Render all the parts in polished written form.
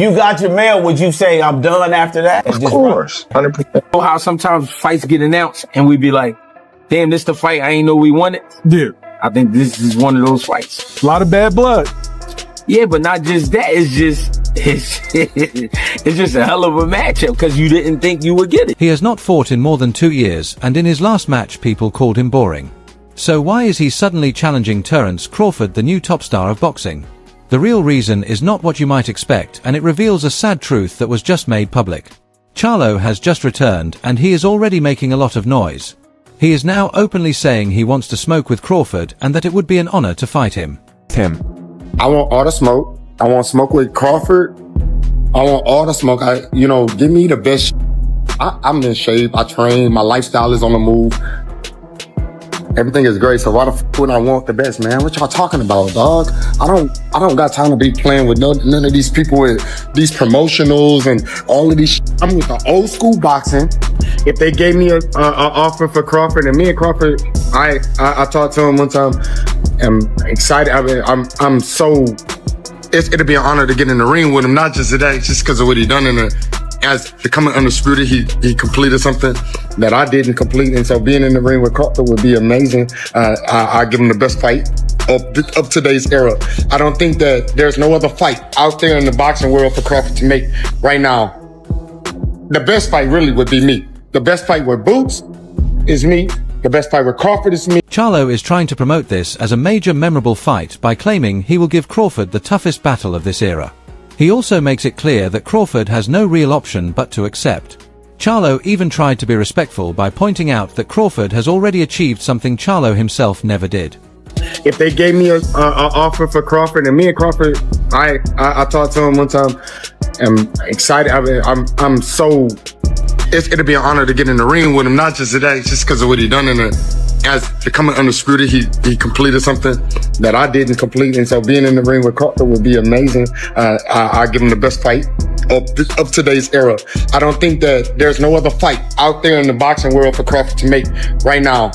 you got your mail, would you say I'm done after that? Of course, 100%. How sometimes fights get announced and we be like, damn, this the fight I ain't know we wanted. Yeah. I think this is one of those fights. A lot of bad blood. Yeah, but not just that. It's just a hell of a matchup because you didn't think you would get it. He has not fought in more than 2 years, and in his last match people called him boring. So why is he suddenly challenging Terence Crawford, the new top star of boxing? The real reason is not what you might expect, and it reveals a sad truth that was just made public. Charlo has just returned, and he is already making a lot of noise. He is now openly saying he wants to smoke with Crawford and that it would be an honor to fight him. I want all the smoke. I want smoke with Crawford. I want all the smoke. Give me the best. I'm in shape. I train. My lifestyle is on the move. Everything is great. So why the f would I want the best, man? What y'all talking about, dog? I don't got time to be playing with none of these people with these promotionals and all of these. I'm with the old school boxing. If they gave me an offer for Crawford, and me and Crawford, I talked to him one time. I'm excited. I'm so. It'll be an honor to get in the ring with him, not just today, just because of what he done as becoming Undisputed. He completed something that I didn't complete, and so being in the ring with Crawford would be amazing. I give him the best fight of today's era. I don't think that there's no other fight out there in the boxing world for Crawford to make right now. The best fight really would be me. The best fight with Boots is me. The best fight with Crawford is me. Charlo is trying to promote this as a major memorable fight by claiming he will give Crawford the toughest battle of this era. He also makes it clear that Crawford has no real option but to accept. Charlo even tried to be respectful by pointing out that Crawford has already achieved something Charlo himself never did. If they gave me an offer for Crawford, and me and Crawford, I talked to him one time. I'm excited. I'm so. It'll be an honor to get in the ring with him, not just today, just because of what he done as becoming Undisputed. He completed something that I didn't complete, and so being in the ring with Crawford would be amazing. I give him the best fight of today's era. I don't think that there's no other fight out there in the boxing world for Crawford to make right now.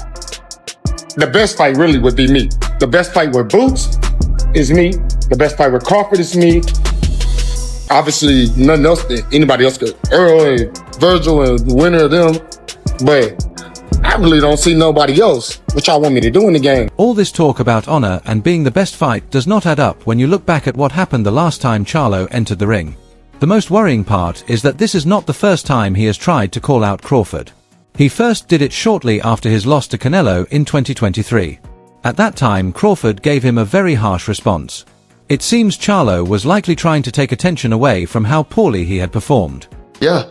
The best fight really would be me. The best fight with Boots is me. The best fight with Crawford is me. Obviously, nothing else that anybody else could. Earl and Virgil and the winner of them. But I really don't see nobody else. What y'all want me to do in the game? All this talk about honor and being the best fight does not add up when you look back at what happened the last time Charlo entered the ring. The most worrying part is that this is not the first time he has tried to call out Crawford. He first did it shortly after his loss to Canelo in 2023. At that time, Crawford gave him a very harsh response. It seems Charlo was likely trying to take attention away from how poorly he had performed. Yeah,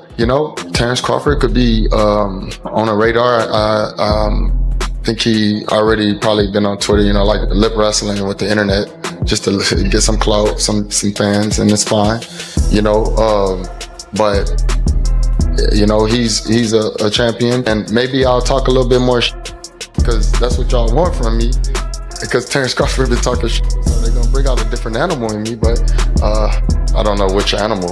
Terence Crawford could be on a radar. I think he already probably been on Twitter, like lip wrestling with the internet, just to get some clout, some fans, and it's fine, but he's a champion, and maybe I'll talk a little bit more because that's what y'all want from me. Because Terence Crawford been talking shit, so they're gonna bring out a different animal in me, but I don't know which animal.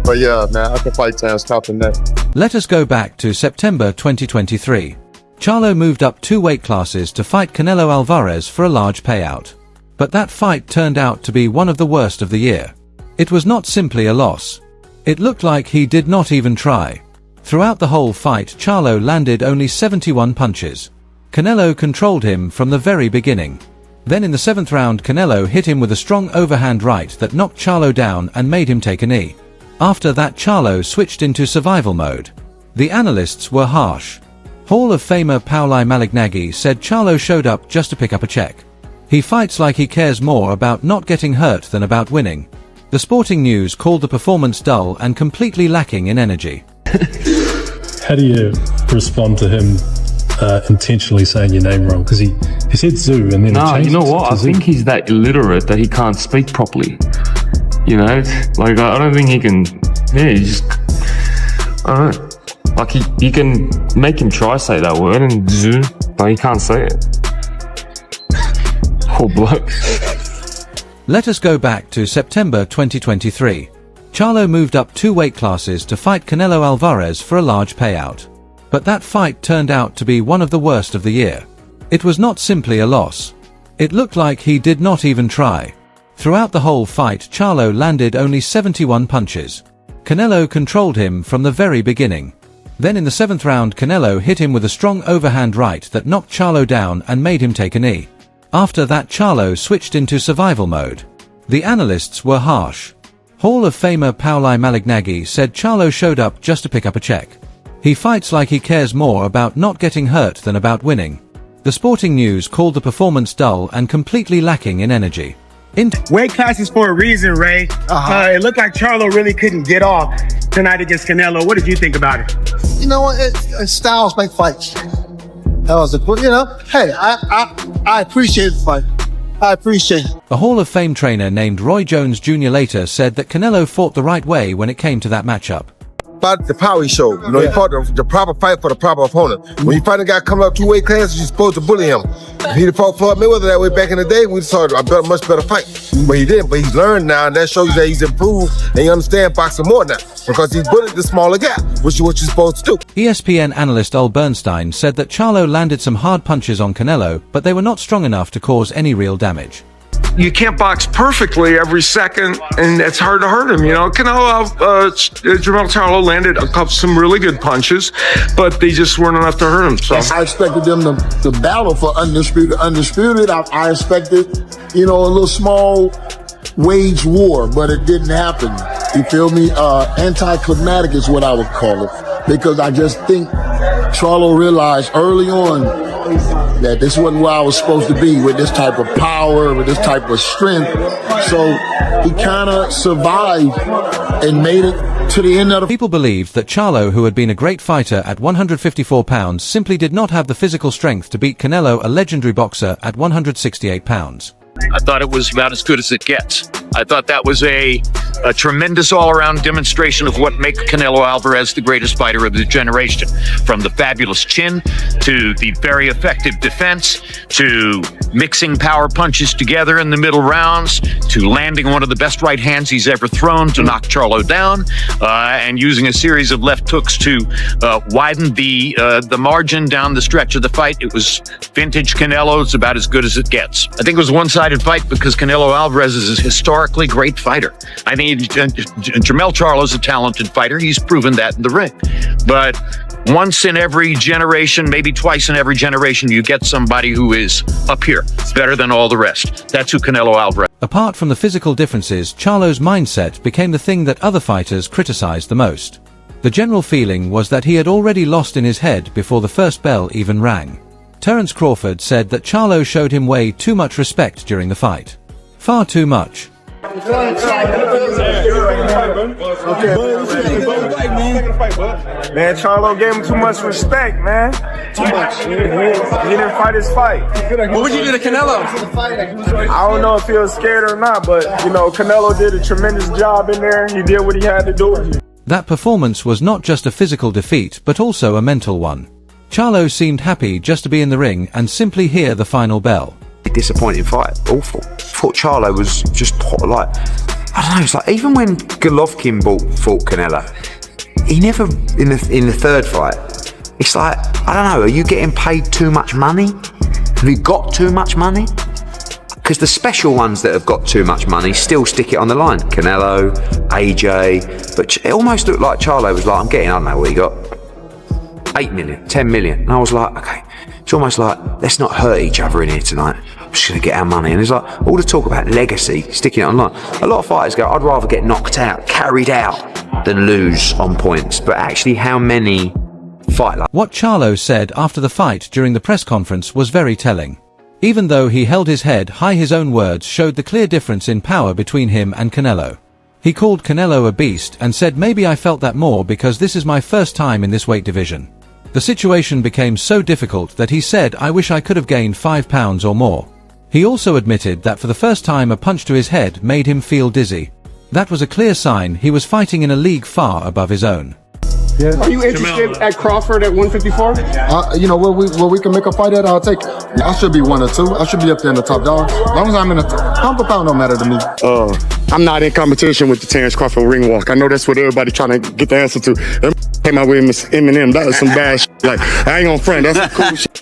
But yeah, man, I can fight Terence Crawford next. Let us go back to September 2023. Charlo moved up 2 weight classes to fight Canelo Alvarez for a large payout. But that fight turned out to be one of the worst of the year. It was not simply a loss. It looked like he did not even try. Throughout the whole fight, Charlo landed only 71 punches. Canelo controlled him from the very beginning. Then in the 7th round, Canelo hit him with a strong overhand right that knocked Charlo down and made him take a knee. After that, Charlo switched into survival mode. The analysts were harsh. Hall of Famer Pauli Malignaggi said Charlo showed up just to pick up a check. He fights like he cares more about not getting hurt than about winning. The Sporting News called the performance dull and completely lacking in energy. How do you respond to him intentionally saying your name wrong? Because he said Zoo and then no, he changed you know what? I think he's that illiterate that he can't speak properly. Like I don't think he can. Yeah, he just. I don't know. Like you can make him try say that word and Zoo, but he can't say it. Poor bloke. Let us go back to September 2023. Charlo moved up 2 weight classes to fight Canelo Alvarez for a large payout. But that fight turned out to be one of the worst of the year. It was not simply a loss. It looked like he did not even try. Throughout the whole fight, Charlo landed only 71 punches. Canelo controlled him from the very beginning. Then in the 7th round, Canelo hit him with a strong overhand right that knocked Charlo down and made him take a knee. After that, Charlo switched into survival mode. The analysts were harsh. Hall of Famer Pauli Malignaggi said Charlo showed up just to pick up a check. He fights like he cares more about not getting hurt than about winning. The Sporting News called the performance dull and completely lacking in energy. Weight classes for a reason, Ray. It looked like Charlo really couldn't get off tonight against Canelo. What did you think about it? You know what? Styles make fights. That was hey, I appreciate the fight. I appreciate it. A Hall of Fame trainer named Roy Jones Jr. later said that Canelo fought the right way when it came to that matchup. About the power he showed. He fought the proper fight for the proper opponent. When you fight a guy coming up 2 weight classes, you're supposed to bully him. If he'd fought Floyd Mayweather that way back in the day, we'd saw a much better fight. But he didn't. But he's learned now, and that shows you that he's improved and he understands boxing more now because he's bullied the smaller guy, which is what you're supposed to do. ESPN analyst Ol Bernstein said that Charlo landed some hard punches on Canelo, but they were not strong enough to cause any real damage. You can't box perfectly every second, and it's hard to hurt him. Canelo, Jermell Charlo landed some really good punches, but they just weren't enough to hurt him. So I expected them to battle for undisputed. I expected, a little small wage war, but it didn't happen. You feel me? Anticlimactic is what I would call it, because I just think Charlo realized early on that this wasn't where I was supposed to be, with this type of power, with this type of strength. So he kind of survived and made it to the end of the... People believed that Charlo, who had been a great fighter at 154 pounds, simply did not have the physical strength to beat Canelo, a legendary boxer, at 168 pounds. I thought it was about as good as it gets. I thought that was a tremendous all-around demonstration of what makes Canelo Alvarez the greatest fighter of the generation. From the fabulous chin, to the very effective defense, to mixing power punches together in the middle rounds, to landing one of the best right hands he's ever thrown to knock Charlo down, and using a series of left hooks to widen the margin down the stretch of the fight. It was vintage Canelo. It's about as good as it gets. I think it was a one-sided fight because Canelo Alvarez is a historically great fighter. I think Jermell Charlo is a talented fighter. He's proven that in the ring. But once in every generation, maybe twice in every generation, you get somebody who is up here, better than all the rest. That's who Canelo Alvarez. Apart from the physical differences, Charlo's mindset became the thing that other fighters criticized the most. The general feeling was that he had already lost in his head before the first bell even rang. Terence Crawford said that Charlo showed him way too much respect during the fight. Far too much. Man, Charlo gave him too much respect, man. Too much. He didn't fight his fight. What would you do to Canelo? I don't know if he was scared or not, but, Canelo did a tremendous job in there. He did what he had to do. That performance was not just a physical defeat, but also a mental one. Charlo seemed happy just to be in the ring and simply hear the final bell. Disappointing fight, awful. Thought Charlo was just I don't know. It's like even when Golovkin fought Canelo, he never in the third fight. It's like I don't know. Are you getting paid too much money? Have you got too much money? Because the special ones that have got too much money still stick it on the line. Canelo, AJ, but it almost looked like Charlo was like, I'm getting, I don't know what he got. 8 million, 10 million. And I was like, okay, it's almost like, let's not hurt each other in here tonight. I'm just going to get our money. And it's like, all the talk about legacy, sticking it online. A lot of fighters go, I'd rather get knocked out, carried out, than lose on points. But actually, how many fight like... What Charlo said after the fight during the press conference was very telling. Even though he held his head high, his own words showed the clear difference in power between him and Canelo. He called Canelo a beast and said, maybe I felt that more because this is my first time in this weight division. The situation became so difficult that he said, I wish I could have gained 5 pounds or more. He also admitted that for the first time a punch to his head made him feel dizzy. That was a clear sign he was fighting in a league far above his own. Yeah. Are you interested at Crawford at 154? Where we can make a fight at, I'll take it. I should be 1 or 2. I should be up there in the top dog. As long as I'm in the pound for pound, don't matter to me. I'm not in competition with the Terence Crawford ring walk. I know that's what everybody's trying to get the answer to. came out with Eminem. That was some bad shit. Like, I ain't gonna front. That's some cool shit.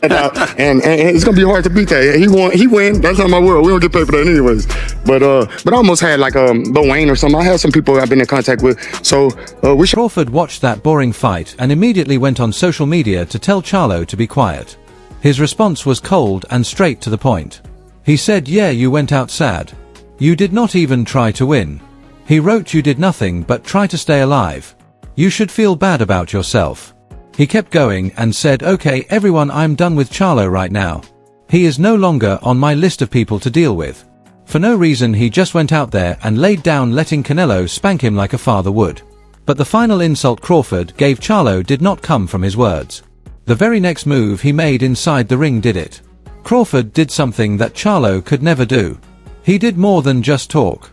And it's gonna be hard to beat that. He win. That's not my world. We don't get paid for that anyways. But I almost had like Lil Wayne or something. I had some people I've been in contact with. So Crawford watched that boring fight and immediately went on social media to tell Charlo to be quiet. His response was cold and straight to the point. He said, "Yeah, you went out sad. You did not even try to win." He wrote, "You did nothing but try to stay alive. You should feel bad about yourself." He kept going and said, "Okay, everyone, I'm done with Charlo right now. He is no longer on my list of people to deal with." For no reason, he just went out there and laid down, letting Canelo spank him like a father would. But the final insult Crawford gave Charlo did not come from his words. The very next move he made inside the ring did it. Crawford did something that Charlo could never do. He did more than just talk.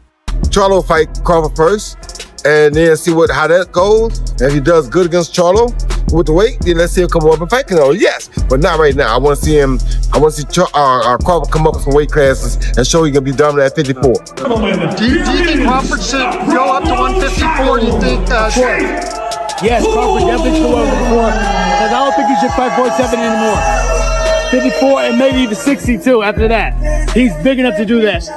Charlo fight Crawford first, and then see how that goes. And if he does good against Charlo with the weight, then let's see him come up and fight Canelo. Yes, but not right now. I want to see him. I want to see Crawford come up with some weight classes and show he can be dominant at 54. Do you think Crawford should go up to 154? Do you think? Yes, Crawford definitely should go up to 4. Because I don't think he should fight 47 anymore. 54 and maybe even 62 after that. He's big enough to do that,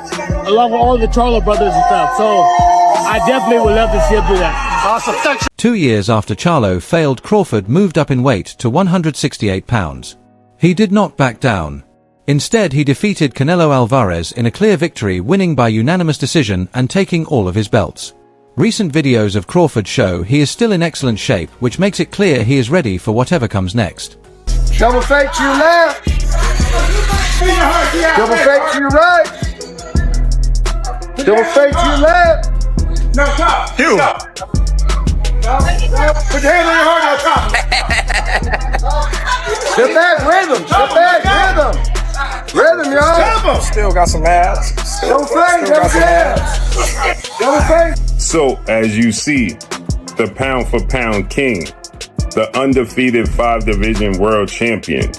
along with all the Charlo brothers and stuff. So I definitely would love to see him do that. Awesome. Thanks. 2 years after Charlo failed, Crawford moved up in weight to 168 pounds. He did not back down. Instead, he defeated Canelo Alvarez in a clear victory, winning by unanimous decision and taking all of his belts. Recent videos of Crawford show he is still in excellent shape, which makes it clear he is ready for whatever comes next. Double fake to your left. Double fake to your right. Double fake to your left. No, top. You. Put your hand on your heart now, top. Step back, rhythm. Step back, rhythm. Rhythm, y'all. Still got some abs. Double fake, double fake. Double fake. So, as you see, the pound for pound king, the undefeated 5-division world champion,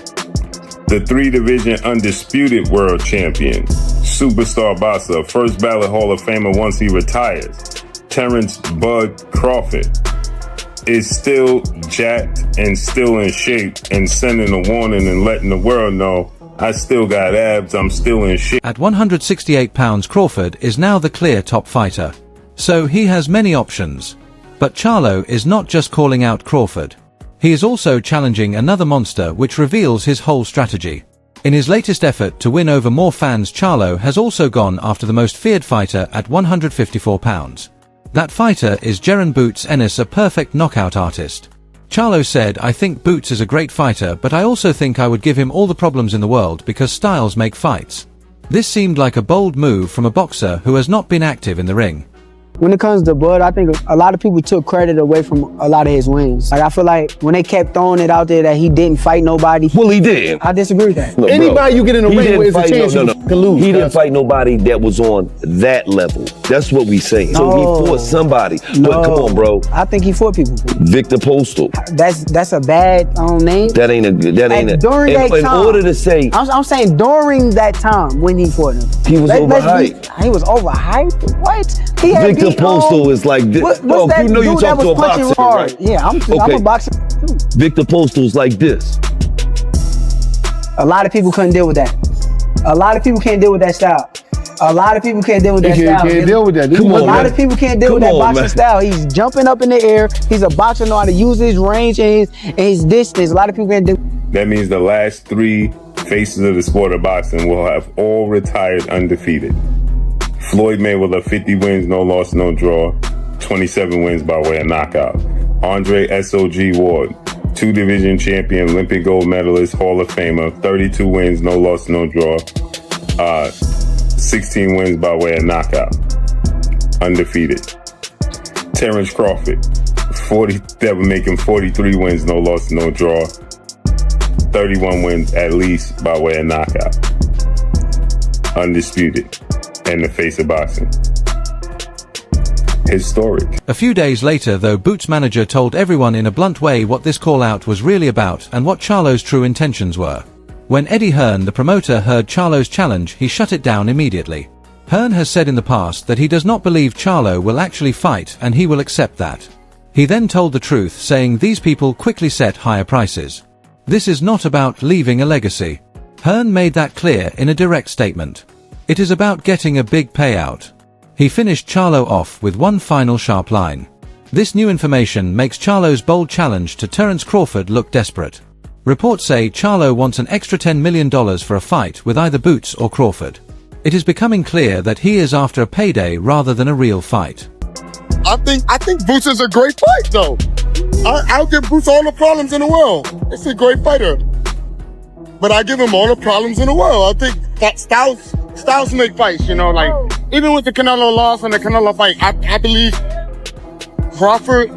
the 3-division undisputed world champion, superstar boxer, first ballot Hall of Famer once he retires, Terence "Bud" Crawford, is still jacked and still in shape and sending a warning and letting the world know, I still got abs, I'm still in shape. At 168 pounds, Crawford is now the clear top fighter. So he has many options. But Charlo is not just calling out Crawford. He is also challenging another monster, which reveals his whole strategy. In his latest effort to win over more fans, Charlo has also gone after the most feared fighter at 154 pounds. That fighter is Jaron "Boots" Ennis, a perfect knockout artist. Charlo said, "I think Boots is a great fighter, but I also think I would give him all the problems in the world because styles make fights." This seemed like a bold move from a boxer who has not been active in the ring. When it comes to Bud, I think a lot of people took credit away from a lot of his wins. Like, I feel like when they kept throwing it out there that he didn't fight nobody. Well, he did. I disagree with that. Look, anybody you get in the ring with is a chance you can lose. He didn't fight nobody that was on that level. That's what we saying. So he fought somebody. But come on, bro. I think he fought people. Victor Postal. That's a bad name. That ain't a. During that time. In order to say. I'm saying during that time when he fought him. He was overhyped. He was overhyped? What? He had Victor Postal is like this. What's that you know you talk to a boxer, right? Yeah, I'm a boxer too. Victor Postal's like this. A lot of people couldn't deal with that. A lot of people can't deal with that style. A lot of people can't deal with that style. Can't deal with that. A lot of people can't deal with that boxing style. He's jumping up in the air. He's a boxer, know how to use his range and his distance. A lot of people can't do. That means the last 3 faces of the sport of boxing will have all retired undefeated. Floyd Mayweather, 50 wins, no loss, no draw, 27 wins by way of knockout. Andre S.O.G. Ward, 2-division champion, Olympic gold medalist, Hall of Famer, 32 wins, no loss, no draw, 16 wins by way of knockout, undefeated. Terence Crawford, that would make him 43 wins, no loss, no draw, 31 wins at least by way of knockout, undisputed. And the face of boxing. Historic. A few days later, though, Boots' manager told everyone in a blunt way what this call-out was really about and what Charlo's true intentions were. When Eddie Hearn, the promoter, heard Charlo's challenge, he shut it down immediately. Hearn has said in the past that he does not believe Charlo will actually fight, and he will accept that. He then told the truth, saying these people quickly set higher prices. This is not about leaving a legacy. Hearn made that clear in a direct statement. It is about getting a big payout. He finished Charlo off with one final sharp line. This new information makes Charlo's bold challenge to Terence Crawford look desperate. Reports say Charlo wants an extra $10 million for a fight with either Boots or Crawford. It is becoming clear that he is after a payday rather than a real fight. I think Boots is a great fight, though. I'll give Boots all the problems in the world. It's a great fighter. But I give him all the problems in the world. I think that styles make fights, you know, like, even with the Canelo loss and the Canelo fight, I believe Crawford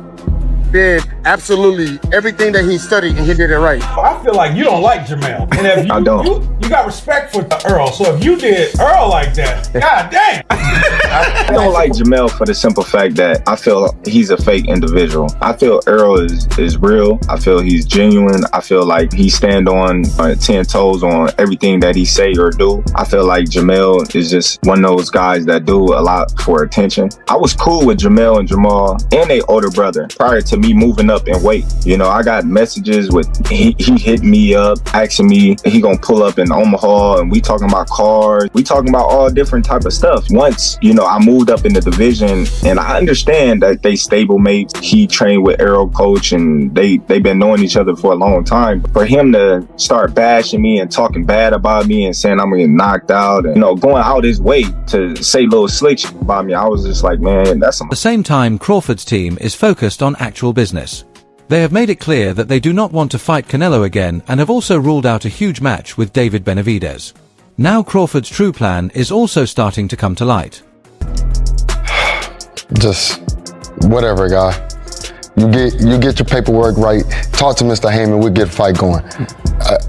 did absolutely everything that he studied, and he did it right. I feel like you don't like Jermell. And if I don't. You got respect for Earl. So if you did Earl like that, god dang. I don't like Jermell for the simple fact that I feel he's a fake individual. I feel Earl is real. I feel he's genuine. I feel like he stand on 10 toes on everything that he say or do. I feel like Jermell is just one of those guys that do a lot for attention. I was cool with Jermell and Jamal and their older brother prior to me moving up in weight. You know, I got messages with he hit me up asking me he gonna pull up in Omaha, and we talking about cars, we talking about all different type of stuff. Once, you know, I moved up in the division, and I understand that they stable mates. He trained with Arrow Coach, and they've been knowing each other for a long time. For him to start bashing me and talking bad about me and saying I'm gonna get knocked out, and, you know, going out his way to say little slick shit about me, I was just like, man, that's At the same time, Crawford's team is focused on actual business. They have made it clear that they do not want to fight Canelo again and have also ruled out a huge match with David Benavidez. Now Crawford's true plan is also starting to come to light. Just whatever, guy. You get your paperwork right. Talk to Mr. Heyman. We'll get a fight going.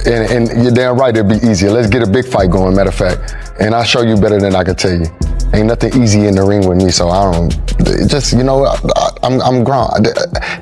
And you're damn right, it'll be easier. Let's get a big fight going, matter of fact. And I'll show you better than I can tell you. Ain't nothing easy in the ring with me, so I don't. Just, you know, I'm grown.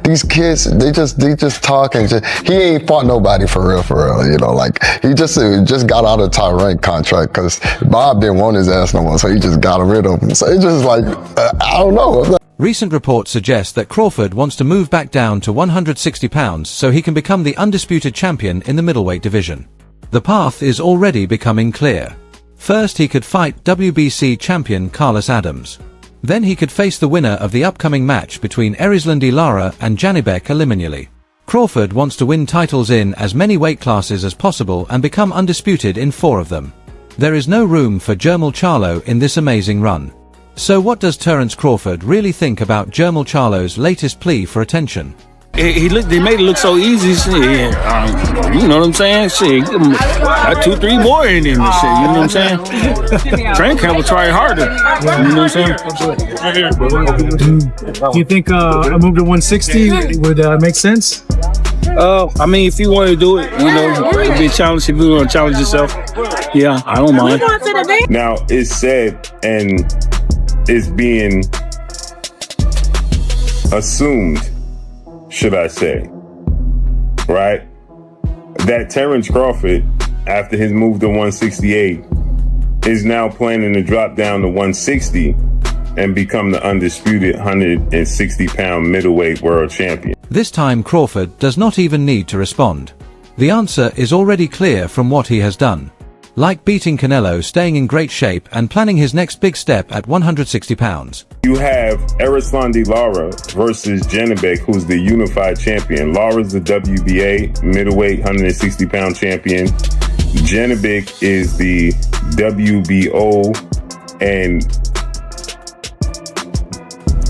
These kids, they just talk and he ain't fought nobody for real. You know, like he just got out of top rank contract because Bob didn't want his ass no more, so he just got rid of him. So it's just like I don't know. Recent reports suggest that Crawford wants to move back down to 160 pounds so he can become the undisputed champion in the middleweight division. The path is already becoming clear. First, he could fight WBC champion Carlos Adams. Then he could face the winner of the upcoming match between Erislandy Lara and Janibek Eliminuli. Crawford wants to win titles in as many weight classes as possible and become undisputed in 4 of them. There is no room for Jermell Charlo in this amazing run. So what does Terence Crawford really think about Jermell Charlo's latest plea for attention? He made it look so easy. Shit. You know what I'm saying? Shit, got 2-3 more in him and shit. You know what I'm saying? Frank will try harder. You know what I'm saying? Do you think a move to 160 would make sense? I mean, if you want to do it, you know, it'd be a challenge. If you want to challenge yourself, yeah, I don't mind. Now, it's said and it's being assumed, should I say, right, that Terence Crawford, after his move to 168, is now planning to drop down to 160 and become the undisputed 160-pound middleweight world champion. This time Crawford does not even need to respond. The answer is already clear from what he has done. Like beating Canelo, staying in great shape and planning his next big step at 160 pounds. You have Erislandy Lara versus Janibek, who's the unified champion. Lara's the WBA middleweight 160-pound champion. Janibek is the WBO and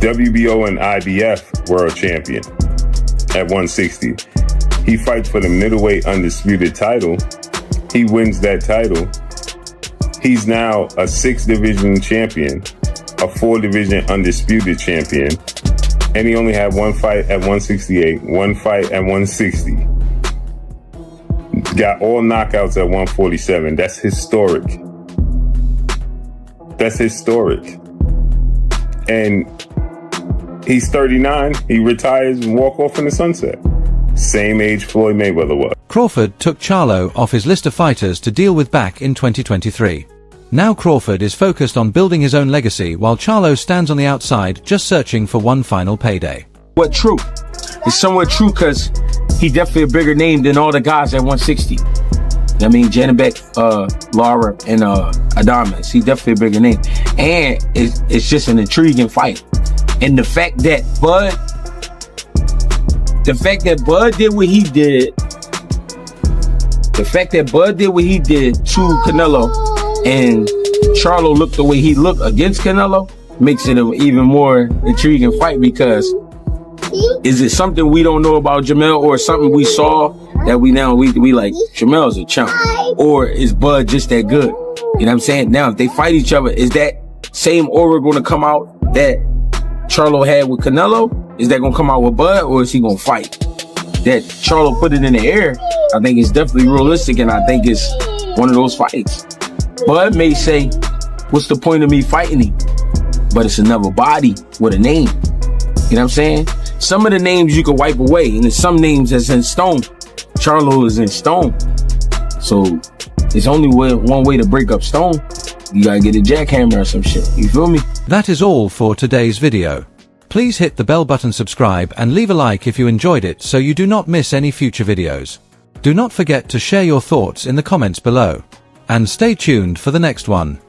IBF world champion at 160. He fights for the middleweight undisputed title. He wins that title. He's now a 6-division champion, a 4-division undisputed champion, and he only had one fight at 168, one fight at 160. Got all knockouts at 147. That's historic. That's historic. And he's 39. He retires and walk off in the sunset. Same age Floyd Mayweather was. Crawford took Charlo off his list of fighters to deal with back in 2023. Now Crawford is focused on building his own legacy while Charlo stands on the outside just searching for one final payday. What true? It's somewhat true because he definitely a bigger name than all the guys at 160. I mean, Janibek, Lara, and Adames. He's definitely a bigger name. And it's just an intriguing fight. And the fact that Bud did what he did, to Canelo, and Charlo looked the way he looked against Canelo, makes it an even more intriguing fight, because is it something we don't know about Jermell, or something we saw that we like, Jermell's a chump, or is Bud just that good? You know what I'm saying? Now, if they fight each other, is that same aura going to come out that Charlo had with Canelo? Is that going to come out with Bud, or is he going to fight? That Charlo put it in the air, I think it's definitely realistic, and I think it's one of those fights. Bud may say, what's the point of me fighting him? But it's another body with a name. You know what I'm saying? Some of the names you can wipe away, and there's some names that's in stone. Charlo is in stone. So there's only one way to break up stone. You gotta get a jackhammer or some shit. You feel me? That is all for today's video. Please hit the bell button, subscribe, and leave a like if you enjoyed it so you do not miss any future videos. Do not forget to share your thoughts in the comments below. And stay tuned for the next one.